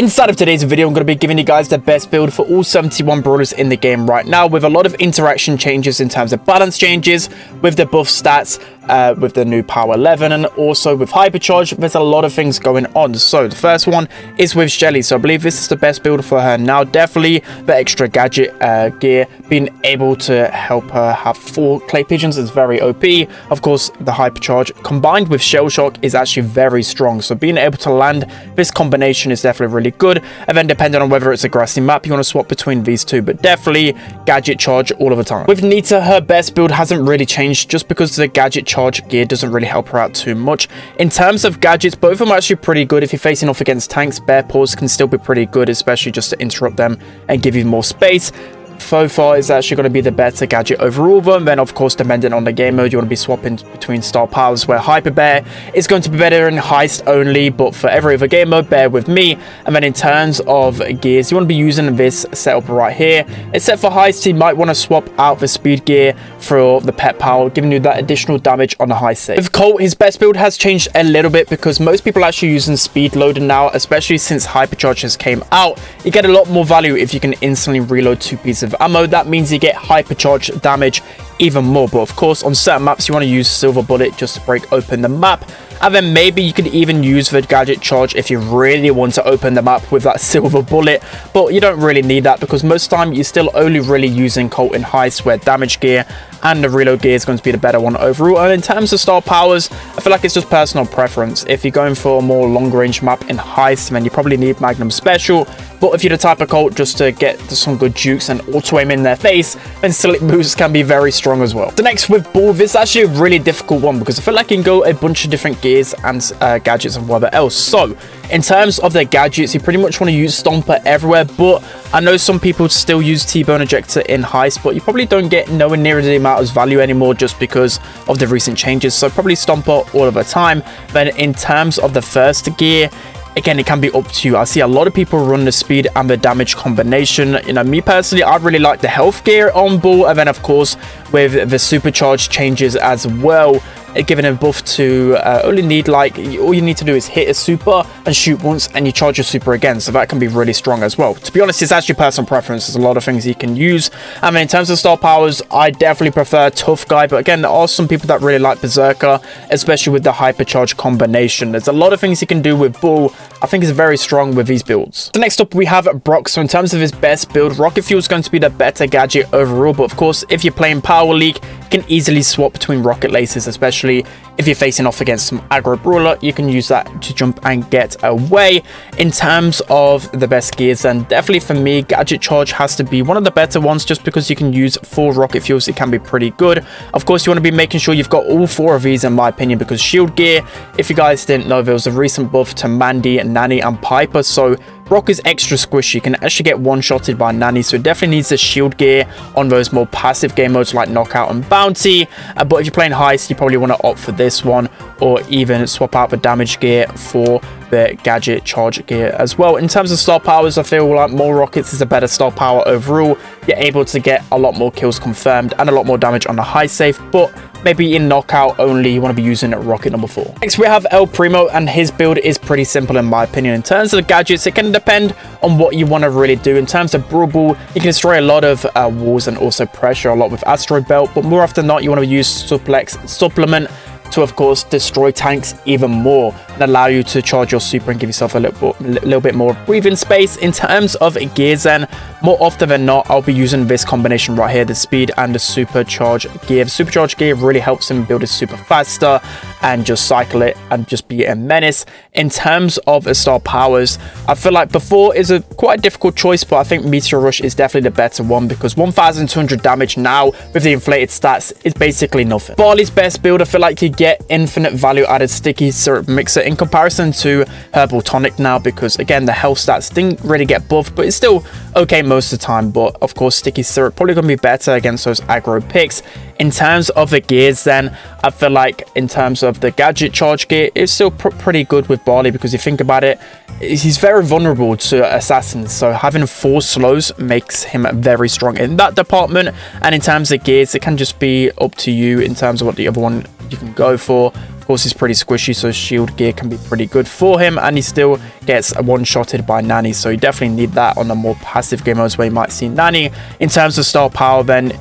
Inside of today's video, I'm going to be giving you guys the best build for all 71 brawlers in the game right now, with a lot of interaction changes in terms of balance changes, with the buff stats, with the new power 11, and also with hypercharge. There's a lot of things going on. So the first one is with Shelly. So I believe this is the best build for her now. Definitely the extra gadget gear, being able to help her have 4 clay pigeons is very OP. Of course, the hypercharge combined with shell shock is actually very strong. So being able to land this combination is definitely really good. And then depending on whether it's a grassy map, you want to swap between these two, but definitely gadget charge all of the time. With Nita, her best build hasn't really changed just because the gadget charge gear doesn't really help her out too much. In terms of gadgets, both of them are actually pretty good. If you're facing off against tanks, bear paws can still be pretty good, especially just to interrupt them and give you more space. So far, it's actually going to be the better gadget overall. Then, of course, depending on the game mode, you want to be swapping between star powers, where Hyper Bear is going to be better in heist only, but for every other game mode, bear with me. And then in terms of gears, you want to be using this setup right here. Except for heist, you might want to swap out the speed gear for the pet power, giving you that additional damage on the heist save. With Colt, his best build has changed a little bit because most people are actually using speed loading now, especially since hypercharges came out. You get a lot more value if you can instantly reload 2 pieces of ammo. That means you get hypercharge damage even more, but of course on certain maps you want to use silver bullet just to break open the map. And then maybe you could even use the gadget charge if you really want to open the map with that silver bullet, but you don't really need that because most of the time you're still only really using Colt in heist, where damage gear and the reload gear is going to be the better one overall. And in terms of star powers, I feel like it's just personal preference. If you're going for a more long range map in heist, then you probably need Magnum Special, but if you're the type of Colt just to get some good jukes and auto aim in their face, then Slick Boost can be very strong as well. The next with Ball, this is actually a really difficult one because I feel like you can go a bunch of different gears and gadgets and whatever else. So in terms of the gadgets, you pretty much want to use Stomper everywhere, but I know some people still use T-Bone Ejector in heist, but you probably don't get nowhere near the amount of value anymore just because of the recent changes. So probably Stomper all of the time. But in terms of the first gear, again, it can be up to you. I see a lot of people run the speed and the damage combination. You know, me personally, I really like the health gear on Ball, and then of course with the supercharge changes as well, giving a buff to only need, like, all you need to do is hit a super and shoot once and you charge your super again, so that can be really strong as well. To be honest, it's actually personal preference. There's a lot of things you can use. I mean, in terms of star powers, I definitely prefer Tough Guy, but again, there are some people that really like Berserker, especially with the hypercharge combination. There's a lot of things you can do with Bull. I think it's very strong with these builds. So next up we have Brock. So in terms of his best build, Rocket Fuel is going to be the better gadget overall, but of course if you're playing Power League, you can easily swap between rocket laces, especially if you're facing off against some aggro brawler. You can use that to jump and get away. In terms of the best gears, then definitely for me, gadget charge has to be one of the better ones, just because you can use 4 rocket fuels. It can be pretty good. Of course, you want to be making sure you've got all 4 of these, in my opinion, because shield gear, if you guys didn't know, there was a recent buff to Mandy, Nani and Piper, so Brock is extra squishy. You can actually get one-shotted by Nani, so it definitely needs the shield gear on those more passive game modes like Knockout and Bounty. But if you're playing heist, you probably want to opt for this one, or even swap out the damage gear for the gadget charge gear as well. In terms of star powers, I feel like more rockets is a better star power overall. You're able to get a lot more kills confirmed and a lot more damage on the high safe, but maybe in knockout only you want to be using rocket number 4. Next we have El Primo, and his build is pretty simple in my opinion. In terms of the gadgets, it can depend on what you want to really do. In terms of Brawl Ball, you can destroy a lot of walls and also pressure a lot with Asteroid Belt, but more often than not you want to use Suplex Supplement to of course destroy tanks even more and allow you to charge your super and give yourself a little bit more breathing space. In terms of gears, then more often than not I'll be using this combination right here, the speed and the supercharge gear. The supercharge gear really helps him build his super faster and just cycle it and just be a menace. In terms of the star powers, I feel like before is a quite difficult choice, but I think Meteor Rush is definitely the better one, because 1200 damage now with the inflated stats is basically nothing. Barley's best build, I feel like you get infinite value out of Sticky Syrup Mixer in comparison to Herbal Tonic now, because again the health stats didn't really get buffed, but it's still okay most of the time. But of course Sticky Syrup probably going to be better against those aggro picks. In terms of the gears, then I feel like in terms of the gadget charge gear, it's still pretty good with Barley, because you think about it, he's very vulnerable to assassins, so having 4 slows makes him very strong in that department. And in terms of gears, it can just be up to you in terms of what the other one you can go for. Of course, he's pretty squishy, so shield gear can be pretty good for him, and he still gets one-shotted by Nani, so you definitely need that on the more passive game modes where you might see Nani. In terms of star power, then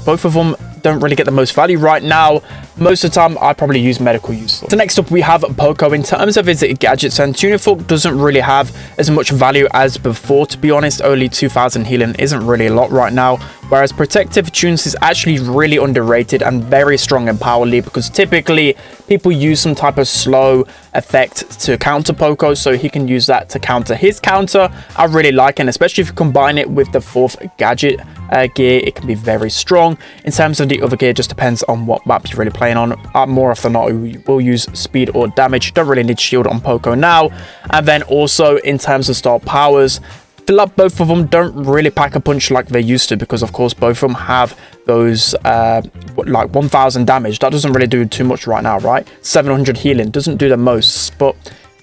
both of them don't really get the most value right now. Most of the time, I probably use medical use. So next up, we have Poco. In terms of his gadgets, and Tuning Fork doesn't really have as much value as before, to be honest. Only 2000 healing isn't really a lot right now, whereas Protective Tunes is actually really underrated and very strong in Power League, because typically people use some type of slow effect to counter Poco, so he can use that to counter his counter. I really like it, and especially if you combine it with the 4th gadget gear, it can be very strong. In terms of the other gear, just depends on what map you're really playing on. More often than not, we will use speed or damage. Don't really need shield on Poco now. And then also in terms of star powers, I feel like both of them don't really pack a punch like they used to, because of course both of them have those like 1000 damage. That doesn't really do too much right now, right? 700 healing doesn't do the most, but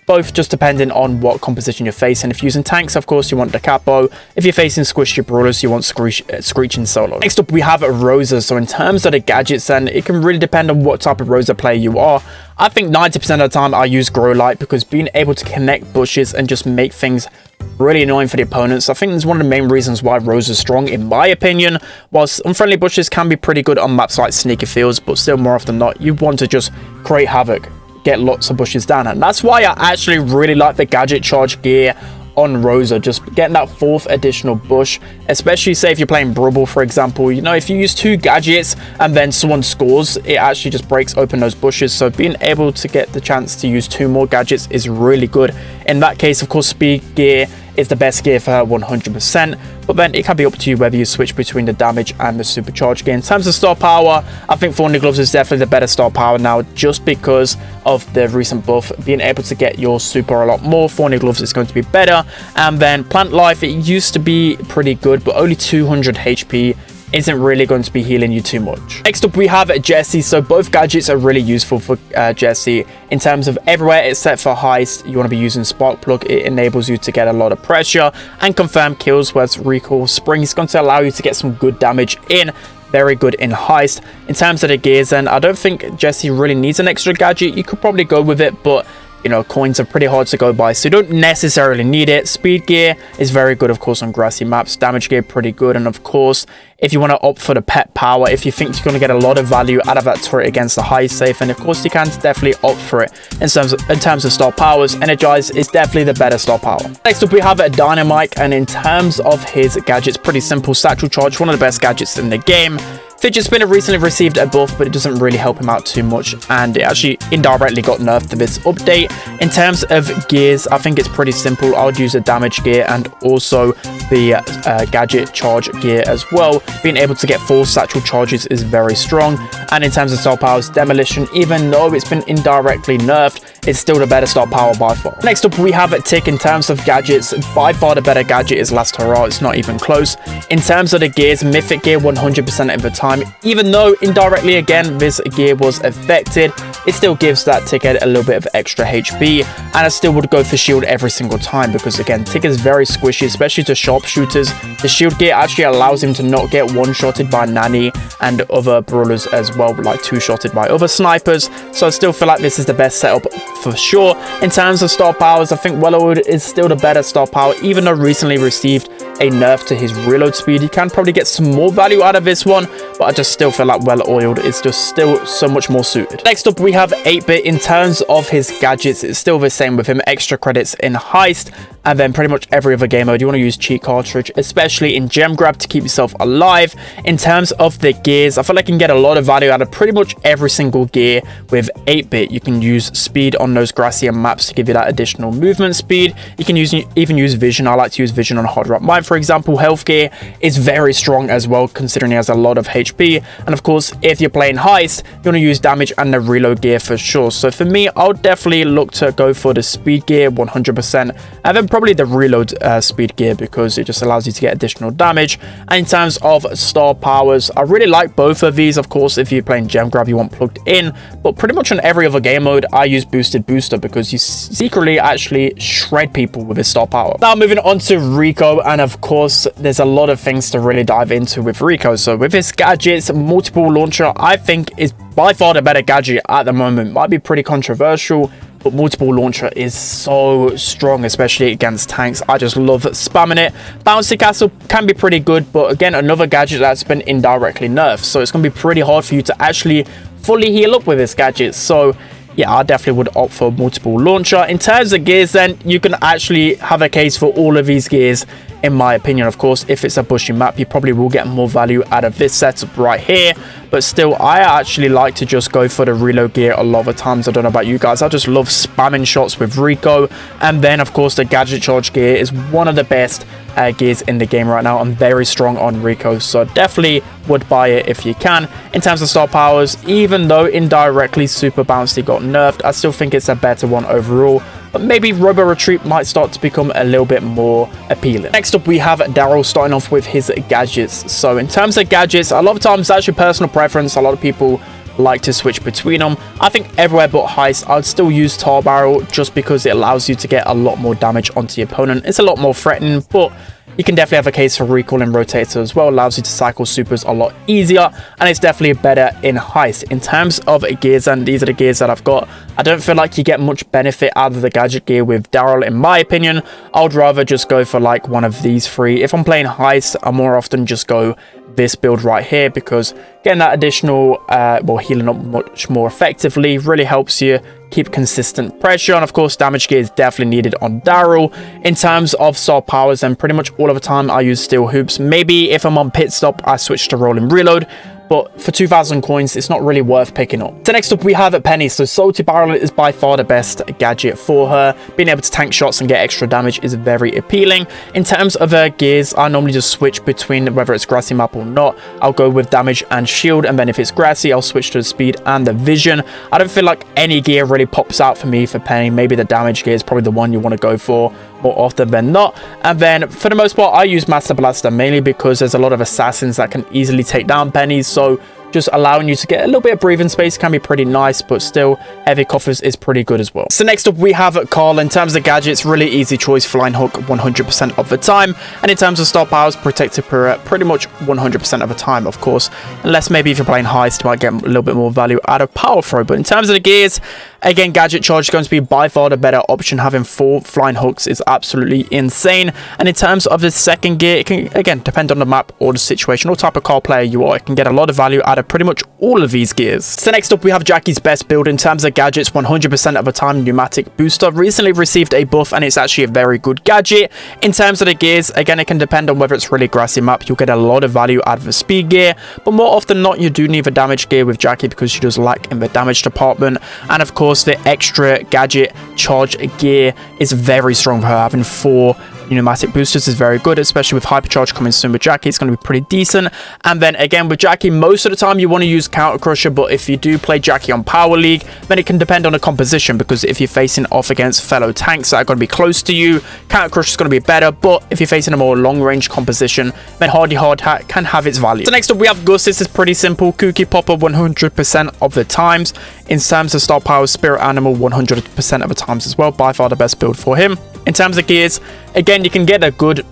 both just depending on what composition you're facing. If you're using tanks, of course, you want the capo. If you're facing squishy brawlers, you want screeching solo. Next up, we have Rosa. So in terms of the gadgets, then it can really depend on what type of Rosa player you are. I think 90% of the time I use Grow Light, because being able to connect bushes and just make things really annoying for the opponents, I think is one of the main reasons why Rosa is strong, in my opinion. Whilst unfriendly bushes can be pretty good on maps like Sneaky Fields, but still more often than not, you want to just create havoc, get lots of bushes down, and that's why I actually really like the gadget charge gear on Rosa. Just getting that 4th additional bush, especially say if you're playing Brubble, for example, you know, if you use 2 gadgets and then someone scores, it actually just breaks open those bushes. So being able to get the chance to use 2 more gadgets is really good. In that case, of course, speed gear is the best gear for her 100%, but then it can be up to you whether you switch between the damage and the supercharge gear. In terms of star power, I think Thorny Gloves is definitely the better star power now, just because of the recent buff, being able to get your super a lot more. Thorny Gloves is going to be better. And then Plant Life, it used to be pretty good, but only 200 HP isn't really going to be healing you too much. Next up, we have Jessie. So both gadgets are really useful for Jessie. In terms of everywhere except for Heist, you want to be using Spark Plug. It enables you to get a lot of pressure and confirm kills, whereas Recall Spring is going to allow you to get some good damage in. Very good in Heist. In terms of the gears, then I don't think Jessie really needs an extra gadget. You could probably go with it, but you know, coins are pretty hard to go by, so you don't necessarily need it. Speed gear is very good, of course, on grassy maps. Damage gear, pretty good. And of course, if you want to opt for the pet power, if you think you're going to get a lot of value out of that turret against the high safe, and of course you can definitely opt for it. In terms of star powers, Energize is definitely the better star power. Next up, we have Dynamite, and in terms of his gadgets, pretty simple. Satchel Charge, one of the best gadgets in the game. Fidget Spinner recently received a buff, but it doesn't really help him out too much, and it actually indirectly got nerfed to this update. In terms of gears, I think it's pretty simple. I would use a damage gear and also the gadget charge gear as well. Being able to get 4 satchel charges is very strong. And in terms of star powers, Demolition, even though it's been indirectly nerfed, it's still the better star power by far. Next up, we have Tick. In terms of gadgets, by far the better gadget is Last Hurrah. It's not even close. In terms of the gears, Mythic gear 100% of the time. Even though indirectly again this gear was affected, it still gives that Tickhead a little bit of extra HP, and I still would go for shield every single time, because again, Tick is very squishy, especially to sharpshooters. The shield gear actually allows him to not get one-shotted by Nani and other brawlers as well, like 2-shotted by other snipers. So I still feel like this is the best setup for sure. In terms of star powers, I think Willow is still the better star power, even though recently received a nerf to his reload speed. You can probably get some more value out of this one, but I just still feel like Well-Oiled is just still so much more suited. Next up, we have 8-Bit. In terms of his gadgets, it's still the same with him. Extra credits in Heist, and then pretty much every other game mode you want to use Cheat Cartridge, especially in Gem Grab, to keep yourself alive. In terms of the gears, I feel like you can get a lot of value out of pretty much every single gear with 8-Bit. You can use speed on those grassy maps to give you that additional movement speed. You can even use vision. I like to use vision on Hard Rock Mine, for example. Health gear is very strong as well, considering he has a lot of HP. And of course, if you're playing Heist, you want to use damage and the reload gear for sure. So for me, I'll definitely look to go for the speed gear 100%, and then probably the reload speed gear, because it just allows you to get additional damage. And in terms of star powers, I really like both of these. Of course, if you're playing gem grab, you want plugged in, but pretty much on every other game mode, I use boosted booster, because you secretly actually shred people with his star power. Now moving on to Rico, and of course, there's a lot of things to really dive into with Rico. So with his gadgets, multiple launcher, I think is by far the better gadget at the moment. Might be pretty controversial, but multiple launcher is so strong, especially against tanks. I just love spamming it. Bouncy castle can be pretty good, but again, another gadget that's been indirectly nerfed, so it's going to be pretty hard for you to actually fully heal up with this gadget. So yeah, I definitely would opt for multiple launcher. In terms of gears, then you can actually have a case for all of these gears, in my opinion. Of course, if it's a bushy map, you probably will get more value out of this setup right here, but still, I actually like to just go for the reload gear a lot of times. I don't know about you guys, I just love spamming shots with Rico. And then of course, the gadget charge gear is one of the best gears in the game right now. I'm very strong on Rico, so definitely would buy it if you can. In terms of star powers, even though indirectly super bouncy got nerfed, I still think it's a better one overall, but maybe robo retreat might start to become a little bit more appealing. Next up, we have Darryl starting off with his gadgets. So in terms of gadgets, a lot of times that's your personal preference. A lot of people like to switch between them. I think everywhere but heist, I'd still use tar barrel, just because it allows you to get a lot more damage onto your opponent. It's a lot more threatening, but you can definitely have a case for recall and rotator as well. Allows you to cycle supers a lot easier, and it's definitely better in heist. In terms of gears, and these are the gears that I've got, I don't feel like you get much benefit out of the gadget gear with Darryl, in my opinion. I would rather just go for like one of these three. If I'm playing heist, I more often just go this build right here, because getting that additional well, healing up much more effectively really helps you keep consistent pressure. And of course, damage gear is definitely needed on Darryl. In terms of star powers, then pretty much all of the time I use steel hoops. Maybe if I'm on pit stop, I switch to roll and reload, but for 2,000 coins, it's not really worth picking up. So next up, we have Penny. So salty barrel is by far the best gadget for her. Being able to tank shots and get extra damage is very appealing. In terms of her gears, I normally just switch between whether it's grassy map or not. I'll go with damage and shield, and then if it's grassy, I'll switch to the speed and the vision. I don't feel like any gear really pops out for me for Penny. Maybe the damage gear is probably the one you want to go for more often than not. And then for the most part, I use Master Blaster mainly because there's a lot of assassins that can easily take down pennies, so just allowing you to get a little bit of breathing space can be pretty nice, but still heavy coffers is pretty good as well. So next up, we have Carl. In terms of gadgets, really easy choice, flying hook 100% of the time, and in terms of star powers, protective pirouette pretty much 100% of the time, of course, unless maybe if you're playing heist, you might get a little bit more value out of power throw. But in terms of the gears, again, gadget charge is going to be by far the better option. Having 4 flying hooks is absolutely insane. And in terms of the second gear, it can again depend on the map or the situation or type of car player you are. It can get a lot of value out of pretty much all of these gears. So next up, we have Jacky's best build. In terms of gadgets, 100% of the time pneumatic booster. Recently received a buff, and it's actually a very good gadget. In terms of the gears, again, it can depend on whether it's really grassy map. You'll get a lot of value out of the speed gear, but more often than not, you do need the damage gear with Jacky because she does lack in the damage department. And of course, the extra gadget charge gear is very strong for her. Having 4 pneumatic boosters is very good, especially with hypercharge coming soon with Jacky. It's going to be pretty decent. And then again with Jacky, most of the time you want to use counter crusher, but if you do play Jacky on power league, then it can depend on the composition, because if you're facing off against fellow tanks that are going to be close to you, counter crusher is going to be better. But if you're facing a more long range composition, then hardy hard hat can have its value. So next up, we have Gus. This is pretty simple, kooky popper 100% of the times. In terms of star power, spirit animal 100% of the times as well. By far the best build for him. In terms of gears, again, you can get a good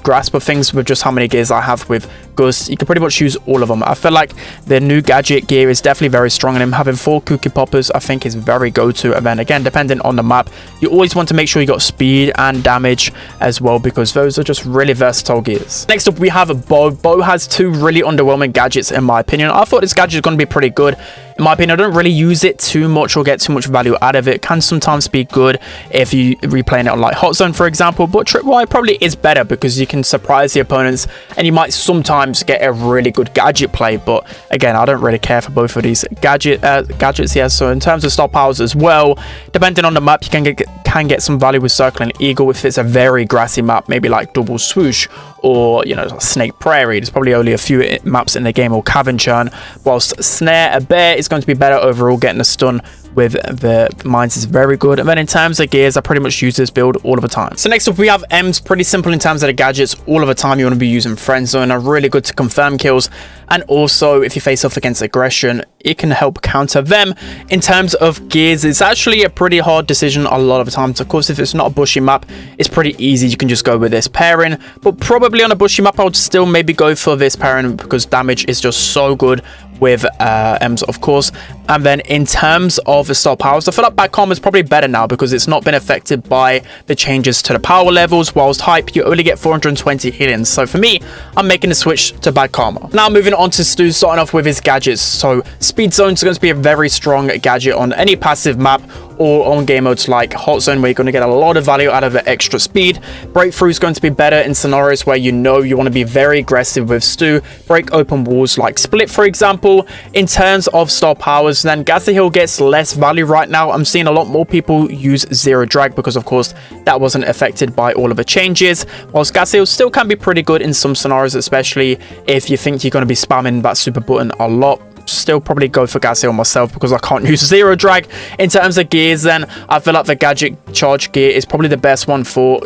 grasp of things with just how many gears I have with Gus. You can pretty much use all of them. I feel like the new gadget gear is definitely very strong, and him having 4 kooky poppers I think is very go-to. And then again, depending on the map, you always want to make sure you got speed and damage as well, because those are just really versatile gears. Next up, we have Bo. Bo has 2 really underwhelming gadgets in my opinion. I thought this gadget is going to be pretty good. In my opinion, I don't really use it too much or get too much value out of it. It can sometimes be good if you replaying it on like Hot Zone, for example, but Tripwire probably is better because you can surprise the opponents and you might sometimes get a really good gadget play. But again, I don't really care for both of these gadgets here. So in terms of star powers as well, depending on the map, you can get some value with Circling Eagle if it's a very grassy map, maybe like Double Swoosh or, you know, Snake Prairie. There's probably only a few maps in the game, or Cavern Churn, whilst Snare a Bear is going to be better overall, getting a stun with the mines is very good. And then in terms of gears, I pretty much use this build all of the time. So next up we have M's. Pretty simple in terms of the gadgets. All of the time you want to be using friend zone, are really good to confirm kills, and also if you face off against aggression, it can help counter them. In terms of gears, it's actually a pretty hard decision a lot of the times. Of course, if it's not a bushy map, it's pretty easy. You can just go with this pairing, but probably on a bushy map I would still maybe go for this pairing because damage is just so good with M's, of course. And then in terms of the star powers, I feel like back armor is probably better now because it's not been affected by the changes to the power levels, whilst hype you only get 420 healing. So for me, I'm making the switch to back armor. Now moving on to Stu, starting off with his gadgets. So speed zone is going to be a very strong gadget on any passive map, or on game modes like hot zone where you're going to get a lot of value out of the extra speed. Breakthrough is going to be better in scenarios where you know you want to be very aggressive with Stu, break open walls like split, for example. In terms of star powers, then Gassy Hill gets less value right now. I'm seeing a lot more people use zero drag because of course that wasn't affected by all of the changes, whilst Gassy Hill still can be pretty good in some scenarios, especially if you think you're going to be spamming that super button a lot. Still probably go for Gassy Hill myself because I can't use zero drag. In terms of gears, then I feel like the gadget charge gear is probably the best one for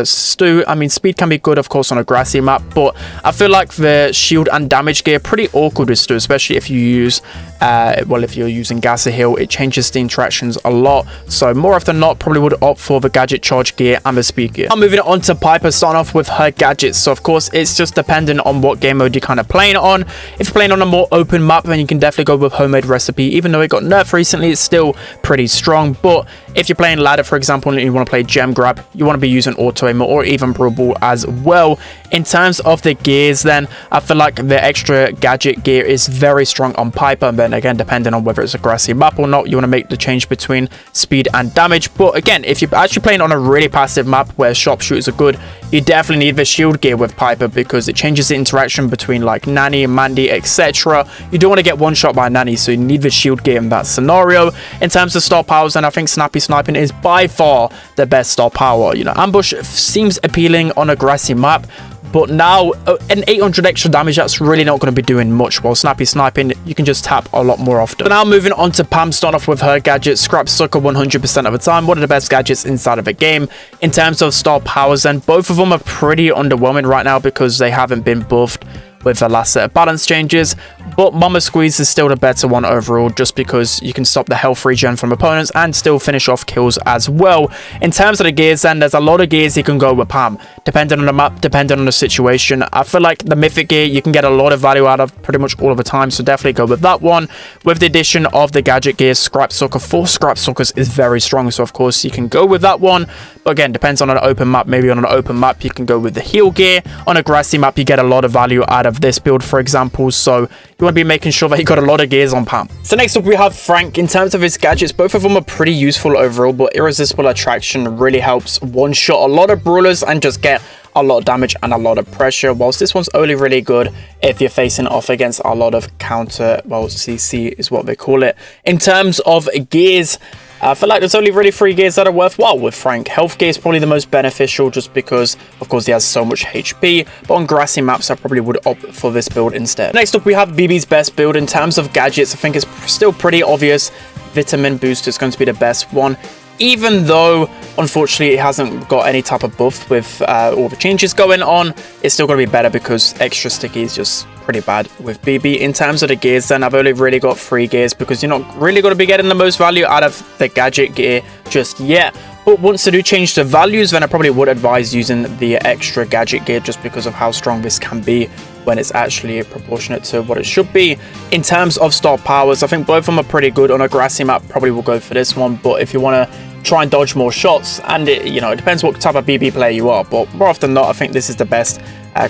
Stu. I mean, speed can be good of course on a grassy map, but I feel like the shield and damage gear pretty awkward with Stu, especially if you use well, if you're using Gassy Hill, it changes the interactions a lot. So more often than not, probably would opt for the gadget charge gear and the speed gear. I'm moving on to Piper, starting off with her gadgets. So of course it's just dependent on what game mode you're kind of playing on. If you're playing on a more open map, then you can definitely go with homemade recipe. Even though it got nerfed recently, it's still pretty strong. But if you're playing ladder, for example, and you want to play gem grab, you want to be using auto aim or even brawl ball as well. In terms of the gears, then I feel like the extra gadget gear is very strong on Piper. And then again, depending on whether it's a grassy map or not, you want to make the change between speed and damage. But again, if you're actually playing on a really passive map where sharpshooters are good, you definitely need the shield gear with Piper because it changes the interaction between like Nani, Mandy, etc. You don't want to get one shot by Nani, so you need the shield gear in that scenario. In terms of star powers, then I think snappy sniping is by far the best star power. You know, ambush seems appealing on a grassy map, but now an 800 extra damage, that's really not going to be doing much, while snappy sniping you can just tap a lot more often. So now moving on to Pam, starting off with her gadget. Scrap Sucker 100% of the time, one of the best gadgets inside of the game. In terms of star powers, then both of them are pretty underwhelming right now because they haven't been buffed with the last set of balance changes, but Mama Squeeze is still the better one overall just because you can stop the health regen from opponents and still finish off kills as well. In terms of the gears, then there's a lot of gears you can go with Pam, depending on the map, depending on the situation. I feel like the mythic gear you can get a lot of value out of pretty much all of the time, so definitely go with that one. With the addition of the gadget gear, Scrap Sucker, 4 Scrap Suckers is very strong, so of course you can go with that one. But again, depends on an open map. Maybe on an open map you can go with the heal gear. On a grassy map you get a lot of value out of this build, for example, so you want to be making sure that you got a lot of gears on Pam. So next up we have Frank. In terms of his gadgets, both of them are pretty useful overall, but Irresistible Attraction really helps one-shot a lot of brawlers and just get a lot of damage and a lot of pressure, whilst this one's only really good if you're facing off against a lot of counter, well, CC is what they call it. In terms of gears, I feel like there's only really 3 gears that are worthwhile with Frank. Health gear is probably the most beneficial just because, of course, he has so much HP. But on grassy maps, I probably would opt for this build instead. Next up, we have Bibi's best build. In terms of gadgets, I think it's still pretty obvious. Vitamin Boost is going to be the best one. Even though, unfortunately, it hasn't got any type of buff with all the changes going on, it's still going to be better because extra sticky is just pretty bad with Bibi. In terms of the gears, then I've only really got 3 gears because you're not really going to be getting the most value out of the gadget gear just yet. But once they do change the values, then I probably would advise using the extra gadget gear just because of how strong this can be when it's actually proportionate to what it should be. In terms of star powers, I think both of them are pretty good. On a grassy map, probably will go for this one, but if you want to try and dodge more shots, and it, you know, it depends what type of BB player you are, but more often than not, I think this is the best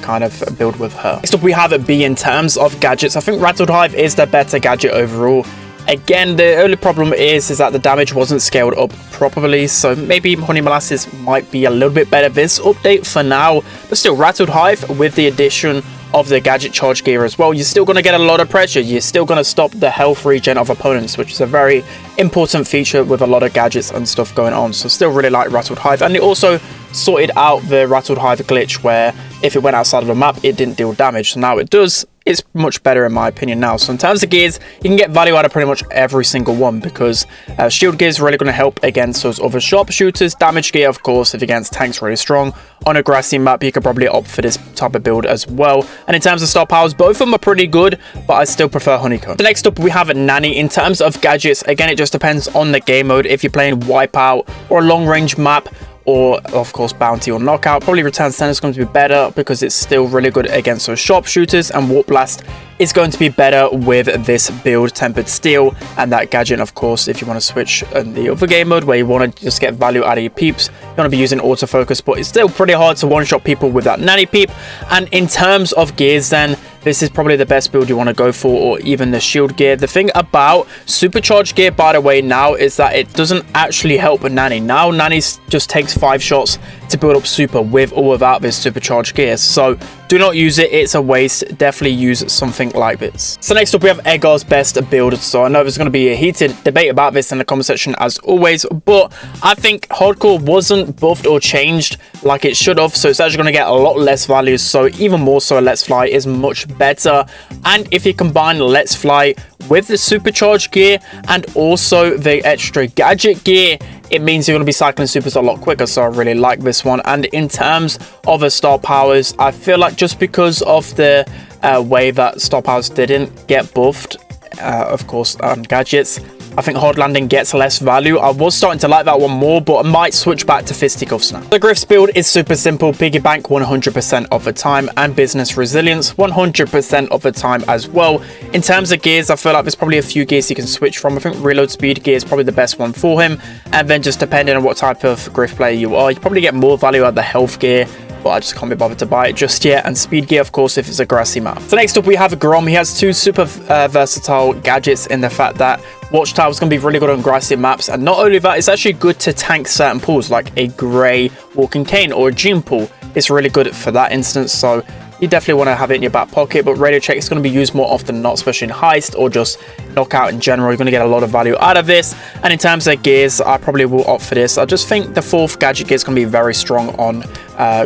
kind of build with her. Next up, we have a B. In terms of gadgets, I think Rattled Hive is the better gadget overall. Again, the only problem is that the damage wasn't scaled up properly, so maybe Honey Molasses might be a little bit better this update for now, but still, Rattled Hive with the addition of the gadget charge gear as well, you're still going to get a lot of pressure. You're still going to stop the health regen of opponents, which is a very important feature with a lot of gadgets and stuff going on. So still really like Rattled Hive, and it also sorted out the Rattled Hive glitch where if it went outside of the map, it didn't deal damage. So now it does. It's much better in my opinion now. So in terms of gears, you can get value out of pretty much every single one because shield gear is really going to help against those other sharpshooters. Damage gear, of course, if against tanks really strong. On a grassy map, you could probably opt for this type of build as well. And in terms of star powers, both of them are pretty good, but I still prefer Honeycomb. So next up, we have Nani. In terms of gadgets, again, it just depends on the game mode. If you're playing Wipeout or a long range map, or of course bounty or knockout, probably return center is going to be better because it's still really good against those sharpshooters, and warp blast is going to be better with this build, tempered steel, and that gadget. Of course, if you want to switch in the other game mode where you want to just get value out of your peeps, you want to be using autofocus, but it's still pretty hard to one-shot people with that Nani peep. And in terms of gears then, this is probably the best build you want to go for, or even the shield gear. The thing about supercharged gear, by the way, now is that it doesn't actually help Nani. Now Nani just takes 5 shots to build up super with or without this supercharged gear. So do not use it, it's a waste. Definitely use something like this. So next up, we have Edgar's best build. So I know there's going to be a heated debate about this in the comment section as always, but I think hardcore wasn't buffed or changed like it should have, so it's actually going to get a lot less value. So even more so, Let's Fly is much better. And if you combine Let's Fly with the supercharged gear and also the extra gadget gear, it means you're going to be cycling supers a lot quicker. So I really like this one. And in terms of the star powers, I feel like just because of the way that star powers didn't get buffed, of course, on gadgets, I think hard landing gets less value. I was starting to like that one more, but I might switch back to fisticuffs now. The Griff's build is super simple. Piggy bank 100% of the time, and business resilience 100% of the time as well. In terms of gears, I feel like there's probably a few gears you can switch from. I think reload speed gear is probably the best one for him. And then just depending on what type of Griff player you are, you probably get more value out of the health gear, but I just can't be bothered to buy it just yet. And speed gear, of course, if it's a grassy map. So next up, we have Grom. He has 2 super versatile gadgets in the fact that Watchtower is going to be really good on grassy maps, and not only that, it's actually good to tank certain pools like a grey walking cane or a gene pool. It's really good for that instance, so you definitely want to have it in your back pocket. But radio check is going to be used more often than not, especially in heist or just knockout in general. You're going to get a lot of value out of this. And in terms of gears, I probably will opt for this. I just think the 4th gadget gear is going to be very strong on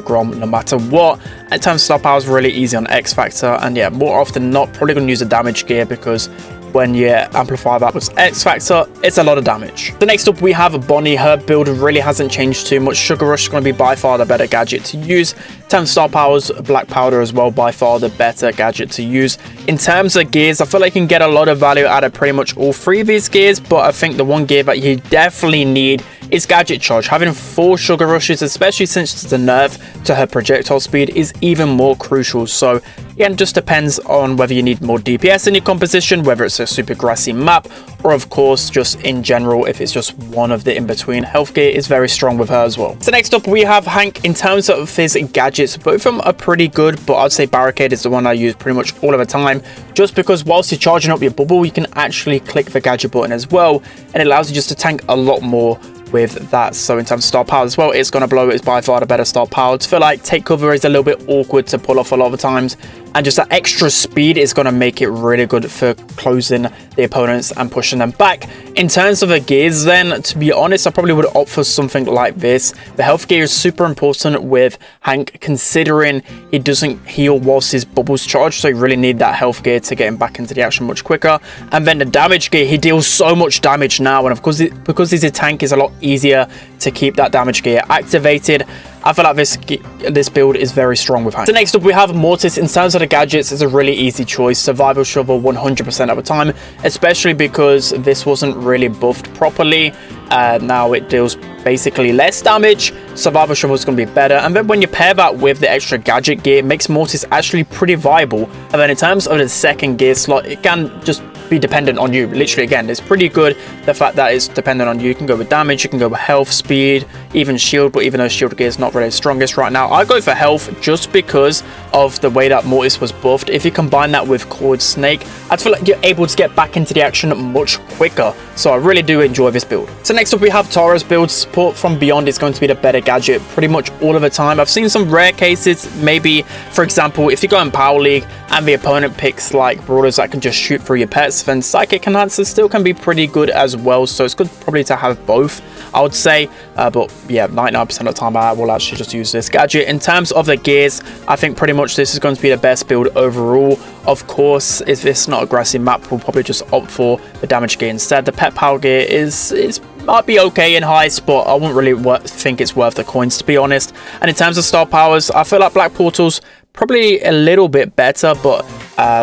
Grom no matter what. In terms of star power, is really easy on X Factor, and yeah, more often than not, probably going to use a damage gear because when you amplify that with X Factor, it's a lot of damage. The next up, we have Bonnie. Her build really hasn't changed too much. Sugar Rush is going to be by far the better gadget to use. In terms of star powers, Black Powder as well, by far the better gadget to use. In terms of gears, I feel like you can get a lot of value out of pretty much all 3 of these gears, but I think the one gear that you definitely need is Gadget Charge. Having 4 Sugar Rushes, especially since the nerf to her projectile speed, is even more crucial. So again, just depends on whether you need more DPS in your composition, whether it's a super grassy map, or of course just in general if it's just one of the in-between. Health gear is very strong with her as well. So next up, we have Hank. In terms of his gadgets, both of them are pretty good, but I'd say Barricade is the one I use pretty much all of the time, just because whilst you're charging up your bubble, you can actually click the gadget button as well, and it allows you just to tank a lot more with that. So in terms of star power as well, it's going to blow. It's by far the better star power. I feel like take cover is a little bit awkward to pull off a lot of the times, and just that extra speed is going to make it really good for closing the opponents and pushing them back. In terms of the gears then, to be honest, I probably would opt for something like this. The health gear is super important with Hank, considering he doesn't heal whilst his bubbles charge, so you really need that health gear to get him back into the action much quicker. And then the damage gear, he deals so much damage now, and of course because he's a tank, it's a lot easier to keep that damage gear activated. I feel like this build is very strong with Hank. So next up, we have Mortis. In terms of the gadgets, it's a really easy choice. Survival Shovel 100% of the time, especially because this wasn't really buffed properly. Now it deals basically less damage. Survival Shovel is going to be better, and then when you pair that with the extra gadget gear, it makes Mortis actually pretty viable. And then in terms of the second gear slot, it can just be dependent on you. Literally, again, it's pretty good, the fact that it's dependent on you. You can go with damage, you can go with health, speed, even shield, but even though shield gear is not really the strongest right now, I go for health just because of the way that Mortis was buffed. If you combine that with Cord Snake, I feel like you're able to get back into the action much quicker. So I really do enjoy this build. So next up, we have Tara's build. Support from Beyond is going to be the better gadget pretty much all of the time. I've seen some rare cases, maybe for example, if you go in Power League and the opponent picks like brawlers that can just shoot through your pets, DPS, then Psychic Enhancer still can be pretty good as well. So it's good probably to have both, I would say. But yeah, 99% of the time I will actually just use this gadget. In terms of the gears, I think pretty much this is going to be the best build overall. Of course, if it's not a grassy map, we'll probably just opt for the damage gear instead. The pet power gear might be okay in heist, but I wouldn't really think it's worth the coins, to be honest. And in terms of star powers, I feel like Black Portal's probably a little bit better, but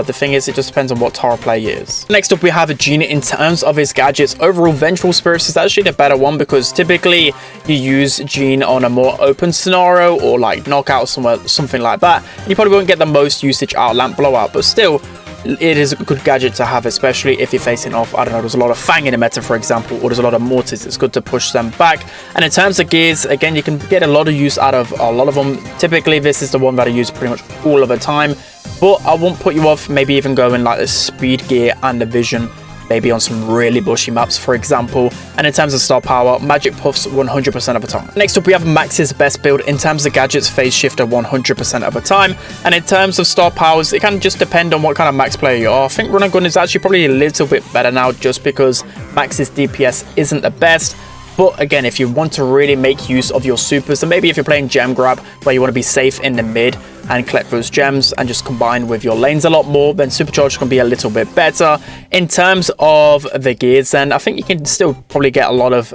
the thing is, it just depends on what Tara play is. Next up, we have a Genie. In terms of his gadgets, overall, Vengeful Spirits is actually the better one, because typically you use Gene on a more open scenario or like knockout somewhere, something like that. And you probably won't get the most usage out of Lamp Blowout, but still, it is a good gadget to have, especially if you're facing off, I don't know, there's a lot of Fang in the meta, for example, or there's a lot of Mortis. It's good to push them back. And in terms of gears, again, you can get a lot of use out of a lot of them. Typically, this is the one that I use pretty much all of the time, but I won't put you off maybe even going like the speed gear and the vision, maybe on some really bushy maps, for example. And in terms of star power, Magic Puffs 100% of the time. Next up, we have Max's best build. In terms of gadgets, Phase Shifter 100% of the time. And in terms of star powers, it can just depend on what kind of max player you are. I think Run and Gun is actually probably a little bit better now, just because Max's DPS isn't the best. But again, if you want to really make use of your supers, and maybe if you're playing gem grab where you want to be safe in the mid and collect those gems and just combine with your lanes a lot more, then Supercharge can be a little bit better. In terms of the gears, then I think you can still probably get a lot of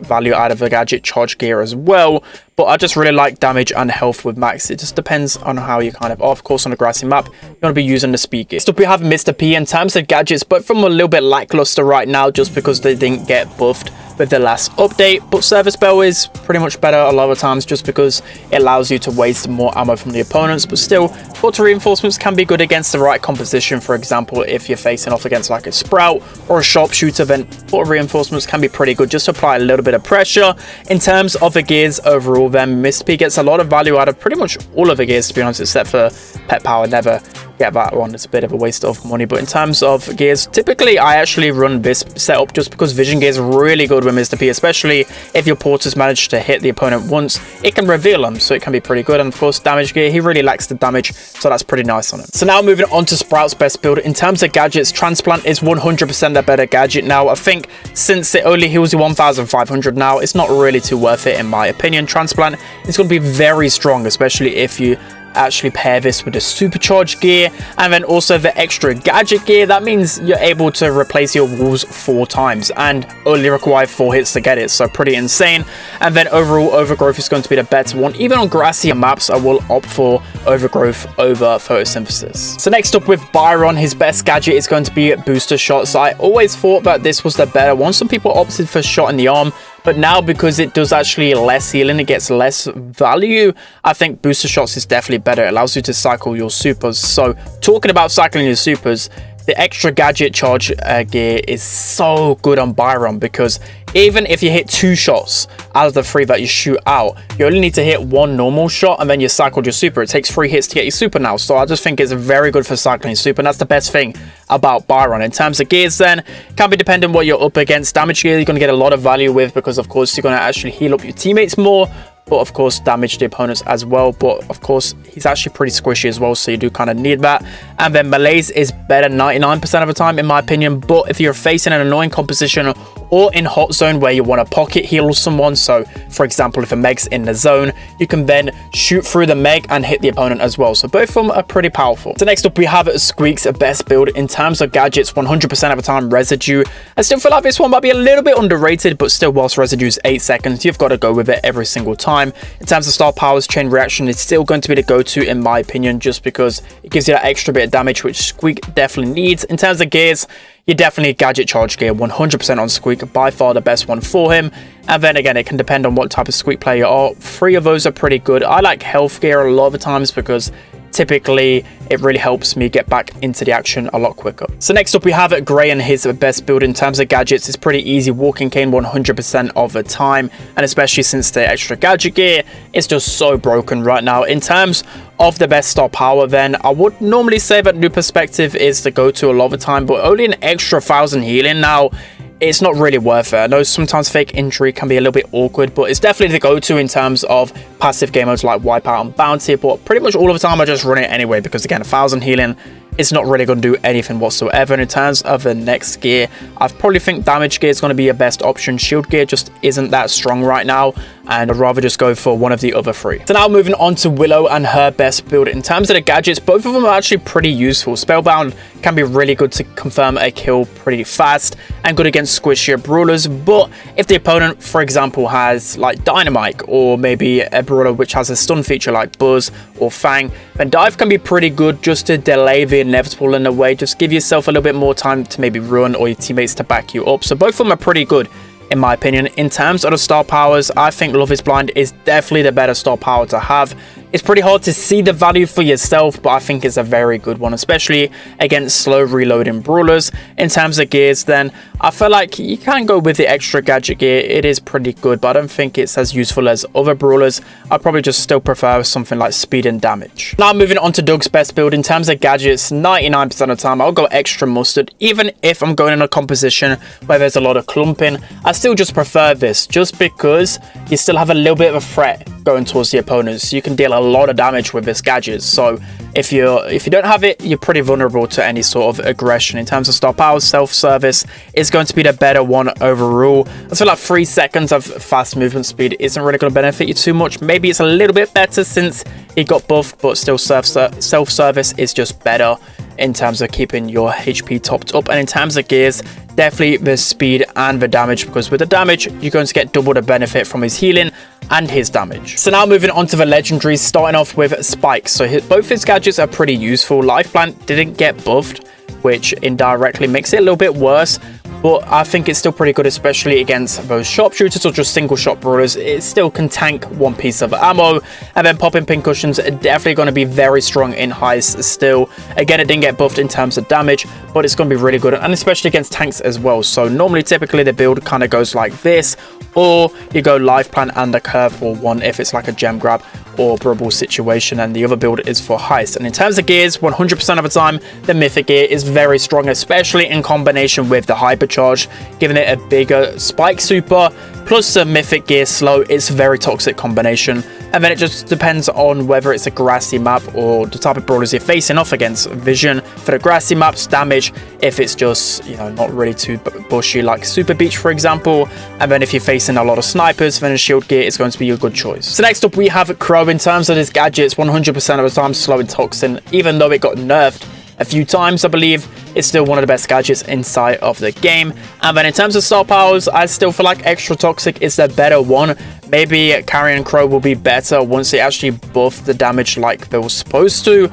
value out of the gadget Charge gear as well. But I just really like damage and health with Max. It just depends on how you kind of course, on a grassy map, you want to be using the speed gear. So we have Mr.p. In terms of gadgets, but from a little bit lackluster right now, just because they didn't get buffed with the last update. But Service Bell is pretty much better a lot of times, just because it allows you to waste more ammo from the opponents. But still, Portal Reinforcements can be good against the right composition. For example, if you're facing off against like a Sprout or a Sharpshooter, then Portal Reinforcements can be pretty good just to apply a little bit of pressure. In terms of the gears overall, then Mr.p gets a lot of value out of pretty much all of the gears, to be honest, except for Pet Power. Never get that one. It's a bit of a waste of money. But in terms of gears, typically I actually run this setup just because Vision Gear is really good with Mr.p, especially if your porters manage to hit the opponent once. It can reveal them, so it can be pretty good. And of course, damage gear, he really lacks the damage, so that's pretty nice on him. So now moving on to Sprout's best build. In terms of gadgets, Transplant is 100% a better gadget now. I think since it only heals you 1,500 now, it's not really too worth it in my opinion. Transplant is going to be very strong, especially if you actually pair this with the supercharged gear and then also the extra gadget gear. That means you're able to replace your walls 4 times and only require 4 hits to get it, so pretty insane. And then overall, Overgrowth is going to be the better one. Even on grassy maps, I will opt for Overgrowth over Photosynthesis. So next up with Byron, his best gadget is going to be Booster Shot. So I always thought that this was the better one. Some people opted for Shot in the Arm, but now because it does actually less healing, it gets less value, I think Booster Shots is definitely better. It allows you to cycle your supers. So talking about cycling your supers, the extra gadget charge gear is so good on Byron, because even if you hit 2 shots out of the 3 that you shoot out, you only need to hit 1 normal shot and then you cycled your super. It takes 3 hits to get your super now, so I just think it's very good for cycling super, and that's the best thing about Byron. In terms of gears then, can be dependent what you're up against. Damage gear you're going to get a lot of value with, because of course you're going to actually heal up your teammates more, but of course damage the opponents as well. But of course he's actually pretty squishy as well, so you do kind of need that. And then Malaise is better 99% of the time in my opinion, but if you're facing an annoying composition or in hot zone where you want to pocket heal someone, so for example if a Meg's in the zone, you can then shoot through the Meg and hit the opponent as well, so both of them are pretty powerful. So next up we have Squeak's best build. In terms of gadgets, 100% of the time Residue. I still feel like this one might be a little bit underrated, but still, whilst Residue is 8 seconds, you've got to go with it every single time. In terms of star powers, Chain Reaction is still going to be the go-to in my opinion, just because it gives you that extra bit of damage, which Squeak definitely needs. In terms of gears, you definitely gadget charge gear 100% on Squeak, by far the best one for him. And then again, it can depend on what type of Squeak player you are. 3 of those are pretty good. I like health gear a lot of the times because typically it really helps me get back into the action a lot quicker. So next up we have Gray, and his best build in terms of gadgets is pretty easy. Walking Cane 100% of the time, and especially since the extra gadget gear is just so broken right now. In terms of the best star power, then I would normally say that New Perspective is the go-to a lot of the time, but only an extra 1,000 healing now, it's not really worth it. I know sometimes Fake Injury can be a little bit awkward, but it's definitely the go-to in terms of passive game modes like Wipeout and Bounty, but pretty much all of the time I just run it anyway, because again, 1,000 healing it's not really going to do anything whatsoever. And in terms of the next gear, I probably think damage gear is going to be your best option. Shield gear just isn't that strong right now, and I'd rather just go for one of the other three. So now moving on to Willow and her best build. In terms of the gadgets, both of them are actually pretty useful. Spellbound can be really good to confirm a kill pretty fast and good against squishier brawlers, but if the opponent, for example, has like Dynamite or maybe a brawler which has a stun feature like Buzz or Fang, then dive can be pretty good just to delay the inevitable in a way, just give yourself a little bit more time to maybe run or your teammates to back you up. So both of them are pretty good in my opinion. In terms of the star powers, I think Love is Blind is definitely the better star power to have. It's pretty hard to see the value for yourself, but I think it's a very good one, especially against slow reloading brawlers. In terms of gears, then I feel like you can go with the extra gadget gear. It is pretty good, but I don't think it's as useful as other brawlers. I'd probably just still prefer something like speed and damage. Now moving on to Doug's best build. In terms of gadgets, 99% of the time I'll go extra mustard. Even if I'm going in a composition where there's a lot of clumping, I still just prefer this, just because you still have a little bit of a threat going towards the opponents. You can deal a lot of damage with this gadget, so if you don't have it, you're pretty vulnerable to any sort of aggression. In terms of star power, self-service is going to be the better one overall. I feel like 3 seconds of fast movement speed isn't really going to benefit you too much. Maybe it's a little bit better since he got buffed, but still self-service is just better in terms of keeping your HP topped up. And in terms of gears, definitely the speed and the damage, because with the damage you're going to get double the benefit from his healing and his damage. So now moving on to the legendaries, starting off with spikes. So both his gadgets are pretty useful. Life Plant didn't get buffed, which indirectly makes it a little bit worse, but I think it's still pretty good, especially against those sharpshooters or just single shot brawlers. It still can tank one piece of ammo. And then popping pincushions are definitely going to be very strong in heists still. Again, it didn't get buffed in terms of damage, but it's going to be really good, and especially against tanks as well. So normally, typically the build kind of goes like this, or you go life plan and a curve, or one if it's like a gem grab or brubble situation, and the other build is for heist. And in terms of gears, 100% of the time the mythic gear is very strong, especially in combination with the hypercharge, giving it a bigger spike super plus the mythic gear slow. It's a very toxic combination. And then it just depends on whether it's a grassy map or the type of brawlers you're facing off against. Vision for the grassy maps, damage if it's just, you know, not really too bushy like Super Beach, for example. And then if you're facing a lot of snipers, then a shield gear is going to be a good choice. So next up we have Crow. In terms of his gadgets, 100% of the time slow and toxin. Even though it got nerfed a few times, I believe it's still one of the best gadgets inside of the game. And then in terms of star powers, I still feel like extra toxic is the better one. Maybe Carrion Crow will be better once they actually buff the damage like they were supposed to.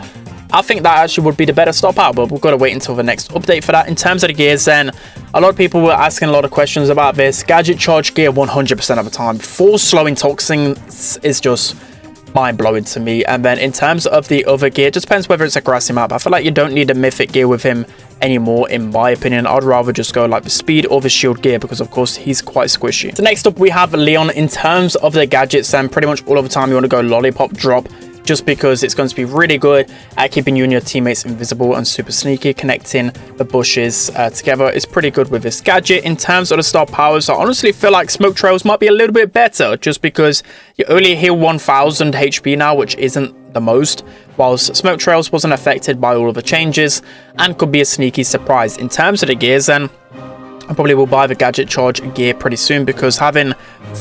I think that actually would be the better star power, but we've got to wait until the next update for that. In terms of the gears, then a lot of people were asking a lot of questions about this. Gadget charge gear 100% of the time. Full slowing toxin is just mind-blowing to me. And then in terms of the other gear, it just depends whether it's a grassy map. I feel like you don't need a mythic gear with him anymore, in my opinion. I'd rather just go like the speed or the shield gear, because of course he's quite squishy. So next up we have Leon. In terms of the gadgets, then pretty much all of the time you want to go lollipop drop, just because it's going to be really good at keeping you and your teammates invisible and super sneaky. Connecting the bushes together is pretty good with this gadget. In terms of the star powers, I honestly feel like smoke trails might be a little bit better, just because you only heal 1000 HP now, which isn't the most, whilst smoke trails wasn't affected by all of the changes and could be a sneaky surprise. In terms of the gears, then I probably will buy the gadget charge gear pretty soon, because having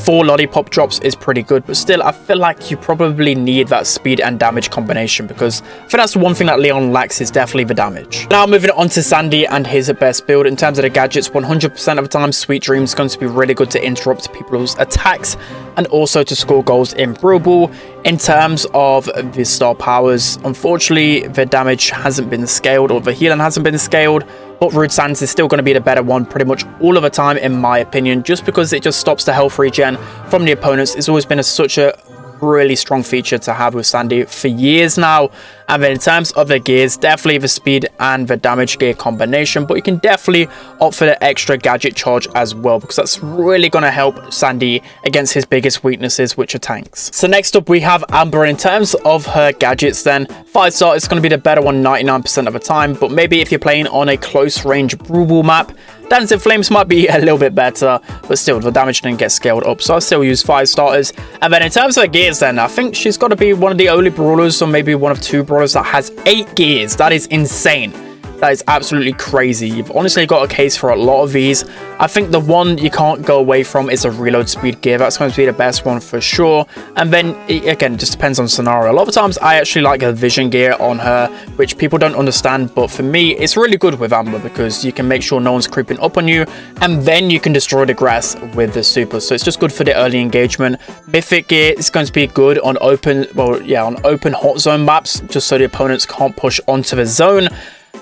4 lollipop drops is pretty good, but still I feel like you probably need that speed and damage combination, because I think that's the one thing that Leon lacks, is definitely the damage. Now moving on to Sandy and his best build. In terms of the gadgets, 100% of the time Sweet Dream is going to be really good to interrupt people's attacks and also to score goals in Brawl Ball. In terms of the star powers, unfortunately the damage hasn't been scaled, or the healing hasn't been scaled, but Rude Sands is still going to be the better one pretty much all of the time, in my opinion, just because it just stops the health regen from the opponents. It's always been such a really strong feature to have with Sandy for years now. And then in terms of the gears, definitely the speed and the damage gear combination, but you can definitely opt for the extra gadget charge as well, because that's really going to help Sandy against his biggest weaknesses, which are tanks. So next up we have Amber. In terms of her gadgets, then 5-star is going to be the better one 99% of the time, but maybe if you're playing on a close range Brawl Ball map, Dancing Flames might be a little bit better, but still, the damage didn't get scaled up, so I still use 5 starters. And then in terms of the gears then, I think she's got to be one of the only brawlers, or maybe one of 2 brawlers that has 8 gears. That is insane. That is absolutely crazy. You've honestly got a case for a lot of these. I think the one you can't go away from is a reload speed gear. That's going to be the best one for sure. And then, again, it just depends on scenario. A lot of times, I actually like a vision gear on her, which people don't understand. But for me, it's really good with Amber because you can make sure no one's creeping up on you. And then you can destroy the grass with the super. So it's just good for the early engagement. Mythic gear is going to be good on open, well, yeah, on open hot zone maps, just so the opponents can't push onto the zone.